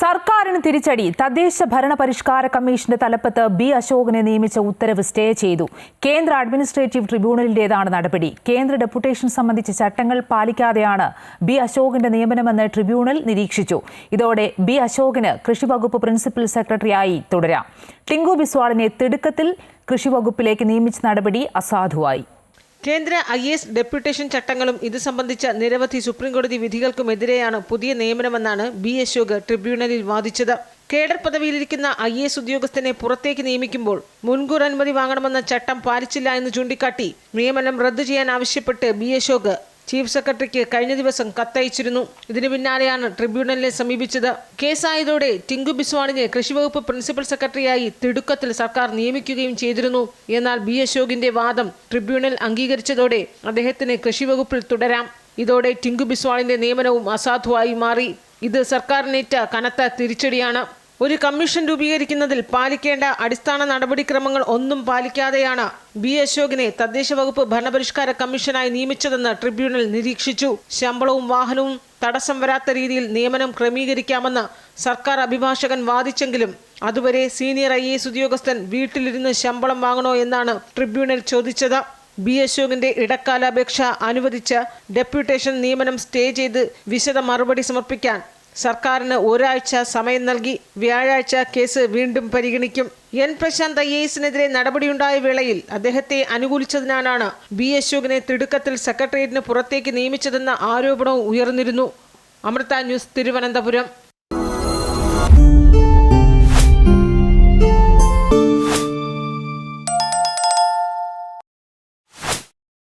സർക്കാരിന് തിരിച്ചടി. തദ്ദേശ ഭരണ പരിഷ്കാര കമ്മീഷന്റെ തലപ്പത്ത് ബി അശോകനെ നിയമിച്ച ഉത്തരവ് സ്റ്റേ ചെയ്തു. കേന്ദ്ര അഡ്മിനിസ്ട്രേറ്റീവ് ട്രിബ്യൂണലിന്റേതാണ് നടപടി. കേന്ദ്ര ഡെപ്യൂട്ടേഷൻ സംബന്ധിച്ച ചട്ടങ്ങൾ പാലിക്കാതെയാണ് ബി അശോകന്റെ നിയമനമെന്ന് ട്രിബ്യൂണൽ നിരീക്ഷിച്ചു. ഇതോടെ ബി അശോകന് കൃഷിവകുപ്പ് പ്രിൻസിപ്പൽ സെക്രട്ടറിയായി തുടരാം. ടിങ്കു ബിസ്വാളിനെ തിടുക്കത്തിൽ കൃഷിവകുപ്പിലേക്ക് നിയമിച്ച നടപടി അസാധുവായി. കേന്ദ്ര IAS ഡെപ്യൂട്ടേഷൻ ചട്ടങ്ങളും ഇത് സംബന്ധിച്ച നിരവധി സുപ്രീംകോടതി വിധികൾക്കുമെതിരെയാണ് പുതിയ നിയമനമെന്നാണ് ബി അശോക് ട്രിബ്യൂണലിൽ വാദിച്ചത്. കേഡർ പദവിയിലിരിക്കുന്ന IAS ഉദ്യോഗസ്ഥനെ പുറത്തേക്ക് നിയമിക്കുമ്പോൾ മുൻകൂർ അനുമതി വാങ്ങണമെന്ന ചട്ടം പാലിച്ചില്ല എന്ന് ചൂണ്ടിക്കാട്ടി നിയമനം റദ്ദു ചെയ്യാൻ ആവശ്യപ്പെട്ട് ബി അശോക് ചീഫ് സെക്രട്ടറിക്ക് കഴിഞ്ഞ ദിവസം കത്തയച്ചിരുന്നു. ഇതിനു പിന്നാലെയാണ് ട്രിബ്യൂണലിനെ സമീപിച്ചത്. കേസായതോടെ ടിങ്കു ബിസ്വാളിനെ കൃഷിവകുപ്പ് പ്രിൻസിപ്പൽ സെക്രട്ടറിയായി തിടുക്കത്തിൽ സർക്കാർ നിയമിക്കുകയും ചെയ്തിരുന്നു. എന്നാൽ ബി അശോകിന്റെ വാദം ട്രിബ്യൂണൽ അംഗീകരിച്ചതോടെ അദ്ദേഹത്തിന് കൃഷിവകുപ്പിൽ തുടരാം. ഇതോടെ ടിങ്കു ബിസ്വാളിന്റെ നിയമനവും അസാധുവായി മാറി. ഇത് സർക്കാരിനേറ്റ കനത്ത തിരിച്ചടിയാണ്. ഒരു കമ്മീഷൻ രൂപീകരിക്കുന്നതിൽ പാലിക്കേണ്ട അടിസ്ഥാന നടപടിക്രമങ്ങൾ ഒന്നും പാലിക്കാതെയാണ് ബി അശോകിനെ തദ്ദേശ വകുപ്പ് ഭരണപരിഷ്കാര കമ്മീഷനായി നിയമിച്ചതെന്ന് ട്രിബ്യൂണൽ നിരീക്ഷിച്ചു. ശമ്പളവും വാഹനവും തടസ്സം വരാത്ത രീതിയിൽ നിയമനം ക്രമീകരിക്കാമെന്ന് സർക്കാർ അഭിഭാഷകൻ വാദിച്ചെങ്കിലും അതുവരെ സീനിയർ IAS ഉദ്യോഗസ്ഥൻ വീട്ടിലിരുന്ന് ശമ്പളം വാങ്ങണോ എന്നാണ് ട്രിബ്യൂണൽ ചോദിച്ചത്. ബി അശോകിന്റെ ഇടക്കാല അപേക്ഷ അനുവദിച്ച ഡെപ്യൂട്ടേഷൻ നിയമനം സ്റ്റേ ചെയ്ത് വിശദ മറുപടി സമർപ്പിക്കാൻ സർക്കാരിന് ഒരാഴ്ച സമയം നൽകി. വ്യാഴാഴ്ച കേസ് വീണ്ടും പരിഗണിക്കും. എൻ പ്രശാന്ത് IASനെതിരെ നടപടിയുണ്ടായ വേളയിൽ അദ്ദേഹത്തെ അനുകൂലിച്ചതിനാലാണ് ബി അശോകിനെ തിടുക്കത്തിൽ സെക്രട്ടേറിയറ്റിന് പുറത്തേക്ക് നിയമിച്ചതെന്ന ആരോപണവും ഉയർന്നിരുന്നു. അമൃത ന്യൂസ്, തിരുവനന്തപുരം.